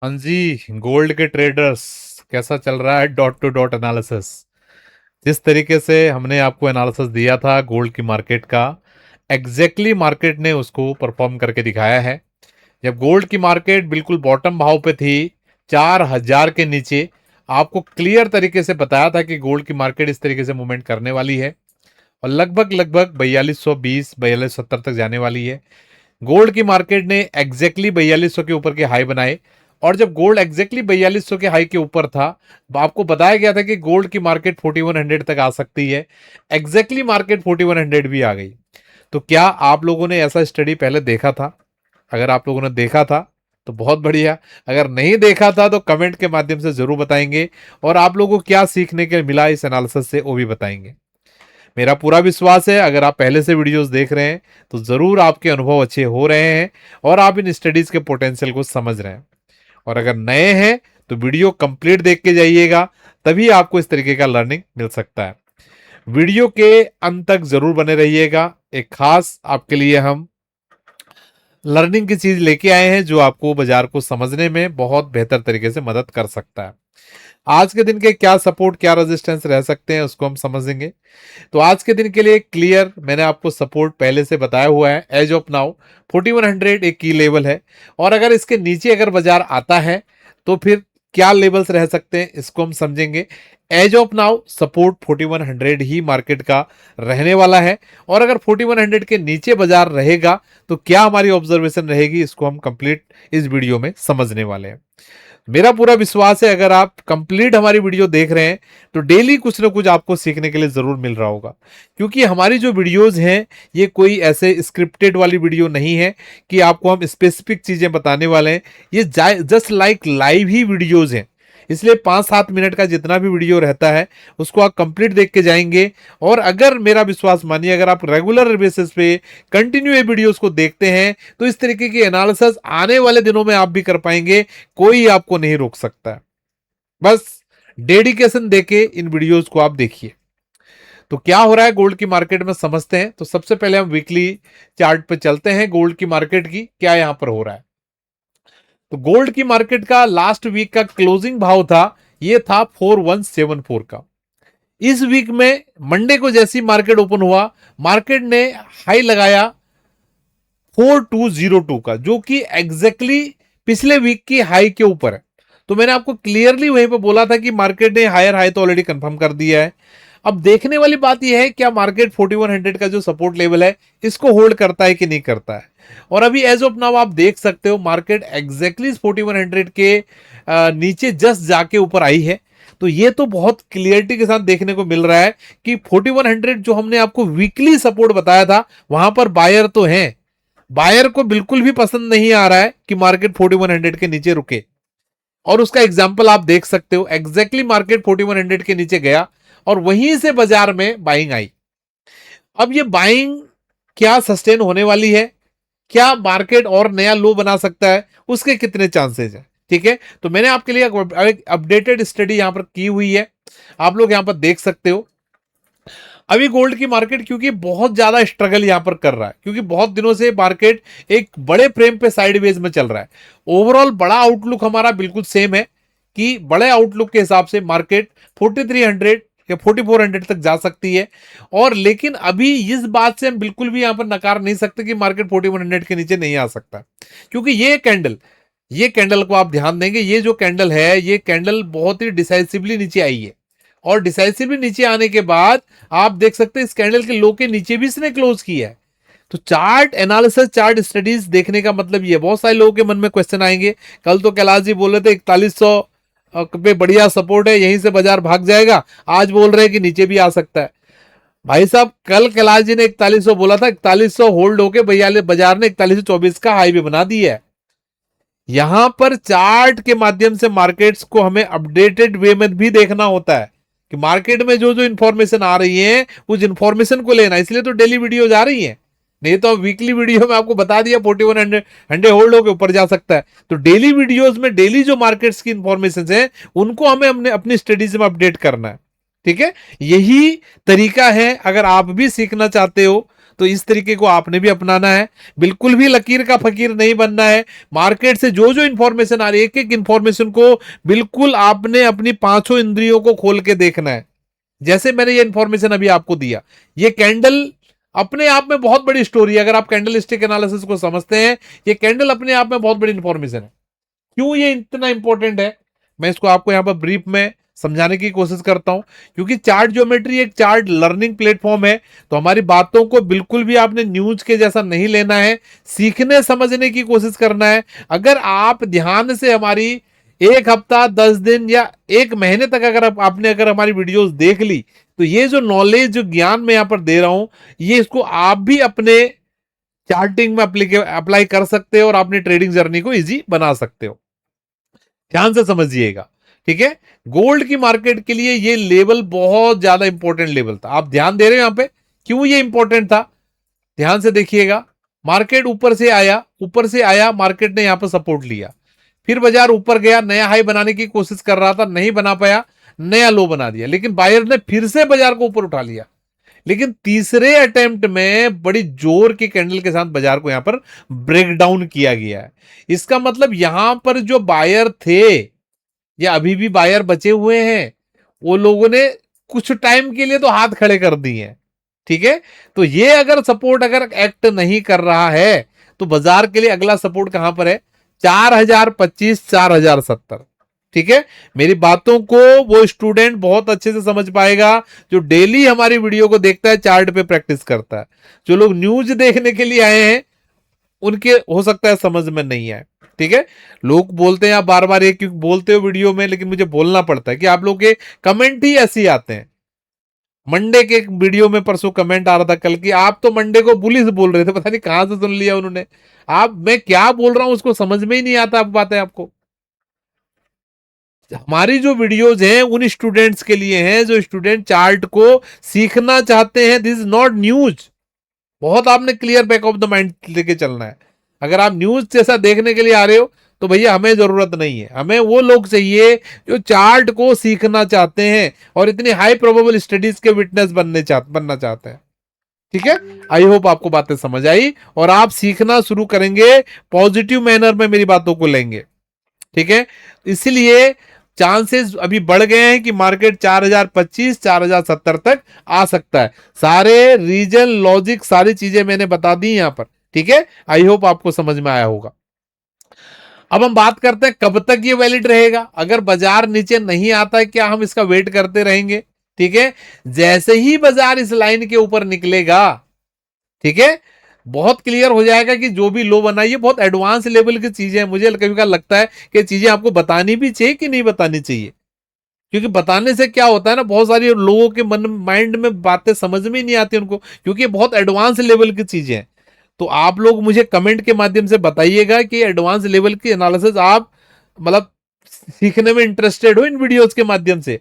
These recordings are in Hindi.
हाँ जी, गोल्ड के ट्रेडर्स, कैसा चल रहा है डॉट टू डॉट एनालिसिस। जिस तरीके से हमने आपको एनालिसिस दिया था गोल्ड की मार्केट का, एग्जैक्टली मार्केट ने उसको परफॉर्म करके दिखाया है। जब गोल्ड की मार्केट बिल्कुल बॉटम भाव पे थी, 4,000 के नीचे, आपको क्लियर तरीके से बताया था कि गोल्ड की मार्केट इस तरीके से मूवमेंट करने वाली है और लगभग लगभग 4220 4270 तक जाने वाली है। गोल्ड की मार्केट ने एग्जैक्टली 4200 के ऊपर के हाई बनाए और जब गोल्ड एग्जैक्टली 4200 के हाई के ऊपर था, आपको बताया गया था कि गोल्ड की मार्केट 4100 तक आ सकती है। एग्जैक्टली मार्केट 4100 भी आ गई। तो क्या आप लोगों ने ऐसा स्टडी पहले देखा था? अगर आप लोगों ने देखा था तो बहुत बढ़िया। अगर नहीं देखा था तो कमेंट के माध्यम से जरूर बताएंगे और आप लोगों को क्या सीखने के मिला इस एनालिसिस से वो भी बताएंगे। मेरा पूरा विश्वास है अगर आप पहले से वीडियोस देख रहे हैं तो जरूर आपके अनुभव अच्छे हो रहे हैं और आप इन स्टडीज के पोटेंशियल को समझ रहे हैं। और अगर नए हैं तो वीडियो कंप्लीट देख के जाइएगा, तभी आपको इस तरीके का लर्निंग मिल सकता है। वीडियो के अंत तक जरूर बने रहिएगा। एक खास आपके लिए हम लर्निंग की चीज लेके आए हैं जो आपको बाजार को समझने में बहुत बेहतर तरीके से मदद कर सकता है। आज के दिन के क्या सपोर्ट क्या रेजिस्टेंस रह सकते हैं उसको हम समझेंगे। तो आज के दिन के लिए क्लियर मैंने आपको सपोर्ट पहले से बताया हुआ है। एज ऑफ नाउ 4100 एक की लेवल है और अगर इसके नीचे अगर बाजार आता है तो फिर क्या लेवल्स रह सकते हैं इसको हम समझेंगे। एज ऑफ नाउ सपोर्ट 4100 ही मार्केट का रहने वाला है और अगर 4100 के नीचे बाजार रहेगा तो क्या हमारी ऑब्जर्वेशन रहेगी इसको हम कंप्लीट इस वीडियो में समझने वाले हैं। मेरा पूरा विश्वास है अगर आप कंप्लीट हमारी वीडियो देख रहे हैं तो डेली कुछ ना कुछ आपको सीखने के लिए जरूर मिल रहा होगा, क्योंकि हमारी जो वीडियोस हैं ये कोई ऐसे स्क्रिप्टेड वाली वीडियो नहीं है कि आपको हम स्पेसिफिक चीजें बताने वाले हैं। ये जस्ट लाइक लाइव ही वीडियोज हैं। इसलिए 5-7 मिनट का जितना भी वीडियो रहता है उसको आप कंप्लीट देख के जाएंगे और अगर मेरा विश्वास मानिए अगर आप रेगुलर बेसिस पे कंटिन्यू ये वीडियोस को देखते हैं तो इस तरीके की एनालिसिस आने वाले दिनों में आप भी कर पाएंगे। कोई आपको नहीं रोक सकता है। बस डेडिकेशन देके इन वीडियोस को आप देखिए। तो क्या हो रहा है गोल्ड की मार्केट में समझते हैं। तो सबसे पहले हम वीकली चार्ट पे चलते हैं। गोल्ड की मार्केट की क्या यहां पर हो रहा है। तो गोल्ड की मार्केट का लास्ट वीक का क्लोजिंग भाव था, ये था 4174 का। इस वीक में मंडे को जैसी मार्केट ओपन हुआ, मार्केट ने हाई लगाया 4202 का, जो कि एग्जैक्टली पिछले वीक की हाई के ऊपर है। तो मैंने आपको क्लियरली वहीं पे बोला था कि मार्केट ने हायर हाई तो ऑलरेडी कंफर्म कर दिया है। अब देखने वाली बात यह है क्या मार्केट 4100 का जो सपोर्ट लेवल है इसको होल्ड करता है कि नहीं करता है। और अभी एज ऑफ नाउ आप देख सकते हो मार्केट एग्जैक्टली 4100 के नीचे जस्ट जाके ऊपर आई है। तो ये तो बहुत क्लियरिटी के साथ देखने को मिल रहा है कि 4100 जो हमने आपको वीकली सपोर्ट बताया था वहां पर बायर तो हैं। बायर को बिल्कुल भी पसंद नहीं आ रहा है कि मार्केट 4100 के नीचे रुके और उसका एग्जांपल आप देख सकते हो। एग्जैक्टली मार्केट 4100 के नीचे गया और वहीं से बाजार में बाइंग आई। अब ये बाइंग क्या सस्टेन होने वाली है, क्या मार्केट और नया लो बना सकता है, उसके कितने चांसेस हैं। ठीक है, तो मैंने आपके लिए एक अपडेटेड स्टडी यहां पर की हुई है, आप लोग यहां पर देख सकते हो। अभी गोल्ड की मार्केट क्योंकि बहुत ज्यादा स्ट्रगल यहां पर कर रहा है, क्योंकि बहुत दिनों से मार्केट एक बड़े फ्रेम पे साइडवेज में चल रहा है। ओवरऑल बड़ा आउटलुक हमारा बिल्कुल सेम है कि बड़े आउटलुक के हिसाब से मार्केट 4300 या 4400 तक जा सकती है। और लेकिन अभी इस बात से हम बिल्कुल भी यहां पर नकार नहीं सकते कि मार्केट 4100 के नीचे नहीं आ सकता, क्योंकि ये कैंडल को आप ध्यान देंगे, ये जो कैंडल है ये कैंडल बहुत ही डिसाइसिवली नीचे आई है और डिसाइसिवली नीचे आने के बाद आप देख सकते हैं इस कैंडल के लो के नीचे भी इसने क्लोज किया है। तो चार्ट एनालिसिस चार्ट स्टडीज देखने का मतलब ये, बहुत सारे लोगों के मन में क्वेश्चन आएंगे। कल तो कैलाश जी बोल रहे थे 4100 पे बढ़िया सपोर्ट है, यहीं से बाजार भाग जाएगा, आज बोल रहे हैं कि नीचे भी आ सकता है। भाई साहब कल कैलाश जी ने 4100 बोला था, 4100 होल्ड होके भैया बाजार ने 4124 का हाई भी बना दिया है। यहां पर चार्ट के माध्यम से मार्केट्स को हमें अपडेटेड वे में भी देखना होता है कि मार्केट में जो जो इंफॉर्मेशन आ रही है उस इंफॉर्मेशन को लेना, इसलिए तो डेली वीडियोज आ रही हैं। नहीं तो वीकली वीडियो में आपको बता दिया 4100 होल्ड होकर ऊपर जा सकता है। तो डेली वीडियोस में डेली जो मार्केट्स की इंफॉर्मेशन है उनको हमें हमने अपनी स्टडीज में अपडेट करना है। ठीक है, यही तरीका है। अगर आप भी सीखना चाहते हो तो इस तरीके को आपने भी अपनाना है, बिल्कुल भी लकीर का फकीर नहीं बनना है। मार्केट से जो जो इंफॉर्मेशन आ रही है, एक एक इंफॉर्मेशन को बिल्कुल आपने अपनी पांचों इंद्रियों को खोल के देखना है। जैसे मैंने ये इंफॉर्मेशन अभी आपको दिया, ये कैंडल अपने आप में बहुत बड़ी स्टोरी है। अगर आप कैंडल स्टिक एनालिसिस को समझते हैं, ये कैंडल अपने आप में बहुत बड़ी इंफॉर्मेशन है। क्यों ये इतना इंपॉर्टेंट है, मैं इसको आपको यहां पर ब्रीफ में समझाने की कोशिश करता हूं। क्योंकि चार्ट ज्योमेट्री एक चार्ट लर्निंग प्लेटफॉर्म है, तो हमारी बातों को बिल्कुल भी आपने न्यूज के जैसा नहीं लेना है, सीखने समझने की कोशिश करना है। अगर आप ध्यान से हमारी 1 हफ्ता 10 दिन या 1 महीने तक अगर हमारी वीडियोस देख ली, तो ये जो नॉलेज जो ज्ञान मैं यहां पर दे रहा हूं, ये इसको आप भी अपने चार्टिंग में अप्लाई कर सकते हो और अपनी ट्रेडिंग जर्नी को इजी बना सकते हो। ध्यान से समझिएगा, ठीक है। गोल्ड की मार्केट के लिए ये लेवल बहुत ज्यादा इंपॉर्टेंट लेवल था। आप ध्यान दे रहे हो यहां पे, क्यों ये इंपॉर्टेंट था, ध्यान से देखिएगा। मार्केट ऊपर से आया, मार्केट ने यहां पर सपोर्ट लिया, फिर बाजार ऊपर गया, नया हाई बनाने की कोशिश कर रहा था, नहीं बना पाया, नया लो बना दिया, लेकिन बायर ने फिर से बाजार को ऊपर उठा लिया। लेकिन तीसरे अटेम्प्ट में बड़ी जोर की कैंडल के साथ बाजार को यहां पर ब्रेक डाउन किया गया है। इसका मतलब यहां पर जो बायर थे या अभी भी बायर बचे हुए हैं, वो लोगों ने कुछ टाइम के लिए तो हाथ खड़े कर दिए हैं, ठीक है। तो ये अगर सपोर्ट अगर एक्ट नहीं कर रहा है, तो बाजार के लिए अगला सपोर्ट कहां पर है, 4025 4070, ठीक है। मेरी बातों को वो स्टूडेंट बहुत अच्छे से समझ पाएगा जो डेली हमारी वीडियो को देखता है, चार्ट पे प्रैक्टिस करता है। जो लोग न्यूज देखने के लिए आए हैं, उनके हो सकता है समझ में नहीं आए, ठीक है। लोग बोलते हैं, आप बार बार एक बोलते हो वीडियो में, लेकिन मुझे बोलना पड़ता है कि आप लोग के कमेंट ही ऐसे आते हैं। मंडे के वीडियो में परसों कमेंट आ रहा था कल की, आप तो मंडे को पुलिस बोल रहे थे, पता नहीं कहां से सुन लिया उन्होंने। आप मैं क्या बोल रहा हूं उसको समझ में ही नहीं आता, आप बात है आपको। हमारी जो वीडियोज हैं उन स्टूडेंट्स के लिए हैं जो स्टूडेंट चार्ट को सीखना चाहते हैं। This is not news. बहुत आपने clear back of the mind लेके चलना है। अगर आप न्यूज जैसा देखने के लिए आ रहे हो, तो भैया हमें जरूरत नहीं है। हमें वो लोग चाहिए जो चार्ट को सीखना चाहते हैं और इतनी हाई प्रोबेबल स्टडीज के विटनेस बनना चाहते हैं, ठीक है। आई होप आपको बातें समझ आई और आप सीखना शुरू करेंगे, पॉजिटिव मैनर में मेरी बातों को लेंगे, ठीक है। इसलिए चांसेस अभी बढ़ गए हैं कि मार्केट 4025 4070 तक आ सकता है। सारे रीजन लॉजिक सारी चीजें मैंने बता दी यहां पर, ठीक है। आई होप आपको समझ में आया होगा। अब हम बात करते हैं कब तक ये वैलिड रहेगा। अगर बाजार नीचे नहीं आता है, क्या हम इसका वेट करते रहेंगे, ठीक है। जैसे ही बाजार इस लाइन के ऊपर निकलेगा, ठीक है, बहुत क्लियर हो जाएगा कि जो भी लो बनाई है बहुत एडवांस लेवल की चीजें हैं। मुझे कभी कभी लगता है कि चीजें आपको बतानी भी चाहिए कि नहीं बतानी चाहिए, क्योंकि बताने से क्या होता है ना, बहुत सारे लोगों के मन माइंड में बातें समझ में नहीं आती उनको, क्योंकि बहुत एडवांस लेवल की चीजें हैं। तो आप लोग मुझे कमेंट के माध्यम से बताइएगा कि एडवांस लेवल की एनालिसिस आप मतलब सीखने में इंटरेस्टेड हो इन वीडियोस के माध्यम से,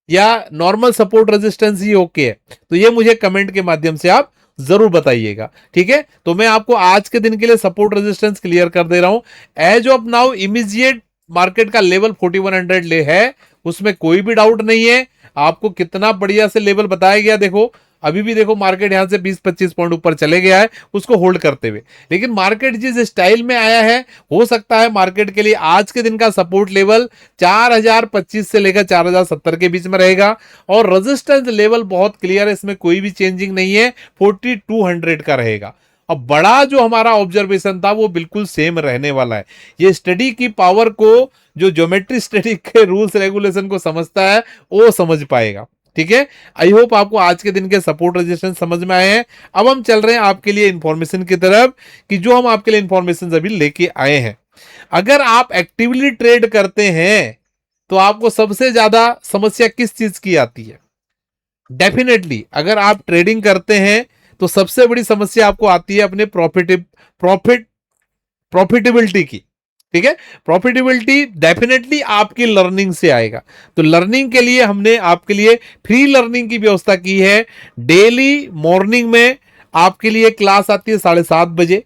या नॉर्मल सपोर्ट रेजिस्टेंस ही ओके है। तो ये मुझे कमेंट के माध्यम से आप जरूर बताइएगा, ठीक है। तो मैं आपको आज के दिन के लिए सपोर्ट रेजिस्टेंस क्लियर कर दे रहा हूं। As of now immediate market का लेवल 4100 ले है, उसमें कोई भी डाउट नहीं है। आपको कितना बढ़िया से लेवल बताया गया, देखो अभी भी देखो मार्केट यहां से 20-25 पॉइंट ऊपर चले गया है उसको होल्ड करते हुए। लेकिन मार्केट जिस स्टाइल में आया है, हो सकता है मार्केट के लिए आज के दिन का सपोर्ट लेवल 4025 से लेकर 4070 के बीच में रहेगा और रेजिस्टेंस लेवल बहुत क्लियर है, इसमें कोई भी चेंजिंग नहीं है, 4200 का रहेगा। अब बड़ा जो हमारा ऑब्जर्वेशन था वो बिल्कुल सेम रहने वाला है। ये स्टडी की पावर को जो ज्योमेट्री स्टडी के रूल्स रेगुलेशन को समझता है वो समझ पाएगा, ठीक है। आई होप आपको आज के दिन के सपोर्ट रेजिस्टेंस समझ में आए हैं। अब हम चल रहे हैं आपके लिए इंफॉर्मेशन की तरफ कि जो हम आपके लिए इंफॉर्मेशन अभी लेके आए हैं। अगर आप एक्टिवली ट्रेड करते हैं तो आपको सबसे ज्यादा समस्या किस चीज की आती है? डेफिनेटली अगर आप ट्रेडिंग करते हैं तो सबसे बड़ी समस्या आपको आती है अपने प्रॉफिटेबिलिटी की, ठीक है। प्रॉफिटेबिलिटी डेफिनेटली आपकी लर्निंग से आएगा। तो लर्निंग के लिए हमने आपके लिए फ्री लर्निंग की व्यवस्था की है। डेली मॉर्निंग में आपके लिए क्लास आती है 7:30 बजे,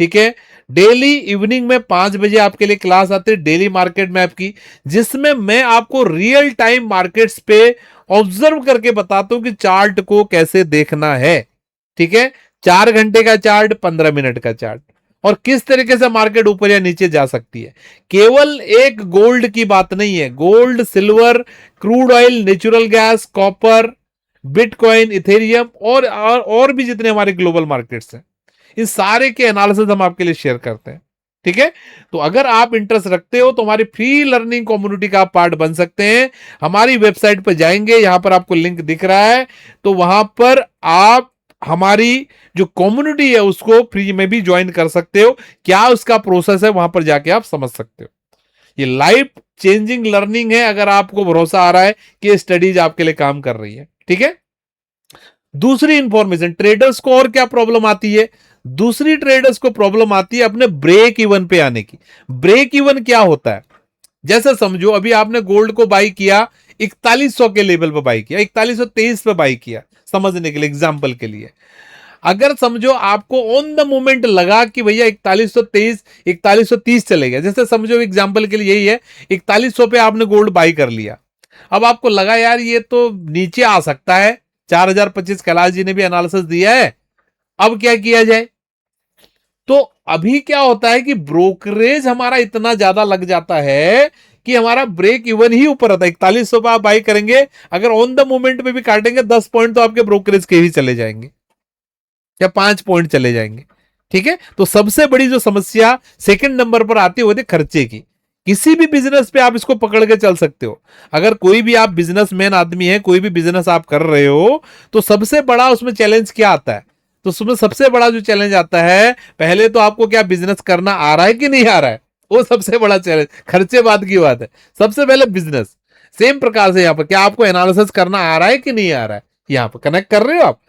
ठीक है। डेली इवनिंग में 5 बजे आपके लिए क्लास आती है डेली मार्केट मैप की, जिसमें मैं आपको रियल टाइम मार्केट्स पे ऑब्जर्व करके बताता हूं कि चार्ट को कैसे देखना है, ठीक है। 4 घंटे का चार्ट, 15 मिनट का चार्ट, और किस तरीके से मार्केट ऊपर या नीचे जा सकती है। केवल एक गोल्ड की बात नहीं है, gold, silver, crude oil, natural gas, copper, bitcoin, Ethereum और भी जितने हमारे ग्लोबल मार्केट्स हैं, इन सारे के एनालिसिस हम आपके लिए शेयर करते हैं। ठीक है, तो अगर आप इंटरेस्ट रखते हो तो हमारी फ्री लर्निंग कम्युनिटी का आप पार्ट बन सकते हैं। हमारी वेबसाइट पर जाएंगे, यहां पर आपको लिंक दिख रहा है, तो वहां पर आप हमारी जो कम्युनिटी है उसको फ्री में भी ज्वाइन कर सकते हो। क्या उसका प्रोसेस है वहां पर जाके आप समझ सकते हो। ये लाइफ चेंजिंग लर्निंग है, अगर आपको भरोसा आ रहा है कि ये स्टडीज आपके लिए काम कर रही है। ठीक है, दूसरी इंफॉर्मेशन, ट्रेडर्स को और क्या प्रॉब्लम आती है। दूसरी ट्रेडर्स को प्रॉब्लम आती है अपने ब्रेक इवन पे आने की। ब्रेक इवन क्या होता है, जैसे समझो अभी आपने गोल्ड को बाई किया 4100 के लेवल पे बाई किया, 4123 पे बाई किया, समझने के लिए, एग्जांपल के लिए। अगर समझो आपको ऑन द मोमेंट लगा कि भैया 4123 4130 चलेगा, जैसे समझो एग्जांपल के लिए यही है, 4100 पे आपने गोल्ड बाई कर लिया, अब आपको लगा यार ये तो नीचे आ सकता है, 4025 कैलाश जी ने भी एनालिसिस दिया है, अब क्या किया जाए। तो अभी क्या होता है कि ब्रोकरेज हमारा इतना ज्यादा लग जाता है कि हमारा ब्रेक इवन ही ऊपर आता है। 4100 पे आप बाई करेंगे, अगर ऑन द मोमेंट में भी काटेंगे 10 पॉइंट तो आपके ब्रोकरेज के ही चले जाएंगे या 5 पॉइंट चले जाएंगे। ठीक है, तो सबसे बड़ी जो समस्या सेकंड नंबर पर आती है वो खर्चे की। किसी भी बिजनेस पे आप इसको पकड़ के चल सकते हो। अगर कोई भी आप बिजनेसमैन आदमी है, कोई भी बिजनेस आप कर रहे हो, तो सबसे बड़ा उसमें चैलेंज क्या आता है, तो उसमें सबसे बड़ा जो चैलेंज आता है, पहले तो आपको क्या बिजनेस करना आ रहा है कि नहीं आ रहा है, वो सबसे बड़ा चैलेंज। खर्चे बाद की बात है, सबसे पहले बिजनेस। सेम प्रकार से यहाँ पर क्या आपको एनालिसिस करना आ रहा है कि नहीं आ रहा है, यहाँ पर कनेक्ट कर रहे हो आप।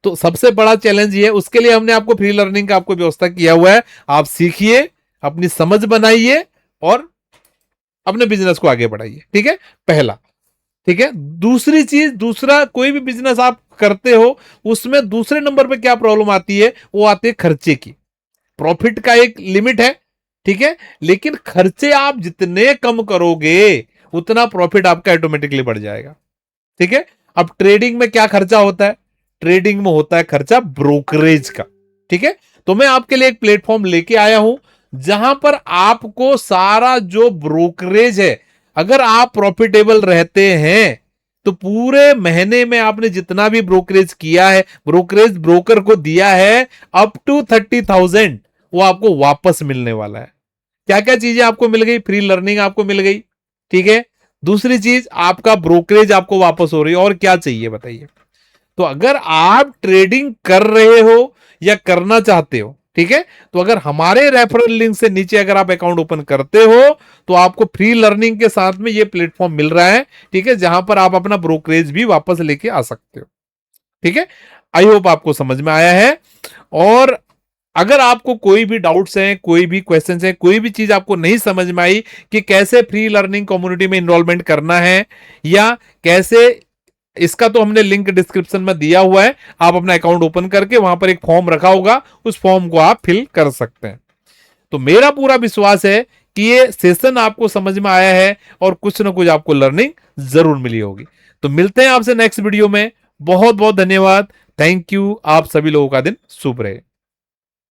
तो सबसे बड़ा चैलेंज ये है, उसके लिए हमने आपको फ्री लर्निंग का आपको व्यवस्था किया हुआ है। आप सीखिए, अपनी समझ बनाइए और अपने बिजनेस को आगे बढ़ाइए। ठीक है, पहला। ठीक है, दूसरी चीज, दूसरा कोई भी बिजनेस आप करते हो उसमें दूसरे नंबर पे क्या प्रॉब्लम आती है, वो आती है खर्चे की। प्रॉफिट का एक लिमिट है, ठीक है, लेकिन खर्चे आप जितने कम करोगे उतना प्रॉफिट आपका ऑटोमेटिकली बढ़ जाएगा। ठीक है, अब ट्रेडिंग में क्या खर्चा होता है, ट्रेडिंग में होता है खर्चा ब्रोकरेज का। ठीक है, तो मैं आपके लिए एक प्लेटफॉर्म लेके आया हूं जहां पर आपको सारा जो ब्रोकरेज है, अगर आप प्रॉफिटेबल रहते हैं तो पूरे महीने में आपने जितना भी ब्रोकरेज किया है, ब्रोकरेज ब्रोकर को दिया है, अप टू 30,000 वो आपको वापस मिलने वाला है। क्या क्या चीजें आपको मिल गई, फ्री लर्निंग आपको मिल गई। ठीक है, दूसरी चीज आपका ब्रोकरेज आपको वापस हो रही है, और क्या चाहिए बताइए। तो अगर आप ट्रेडिंग कर रहे हो या करना चाहते हो, ठीक है, तो अगर हमारे रेफरल लिंक से नीचे अगर आप अकाउंट ओपन करते हो तो आपको फ्री लर्निंग के साथ में ये प्लेटफॉर्म मिल रहा है। ठीक है, जहां पर आप अपना ब्रोकरेज भी वापस लेके आ सकते हो। ठीक है, आई होप आपको समझ में आया है। और अगर आपको कोई भी डाउट्स हैं, कोई भी क्वेश्चंस हैं, कोई भी चीज आपको नहीं समझ में आई कि कैसे फ्री लर्निंग कम्युनिटी में इनरोलमेंट करना है या कैसे, इसका तो हमने लिंक डिस्क्रिप्शन में दिया हुआ है। आप अपना अकाउंट ओपन करके वहां पर एक फॉर्म रखा होगा, उस फॉर्म को आप फिल कर सकते हैं। तो मेरा पूरा विश्वास है कि ये सेशन आपको समझ में आया है और कुछ ना कुछ आपको लर्निंग जरूर मिली होगी। तो मिलते हैं आपसे नेक्स्ट वीडियो में। बहुत बहुत धन्यवाद, थैंक यू। आप सभी लोगों का दिन शुभ रहे।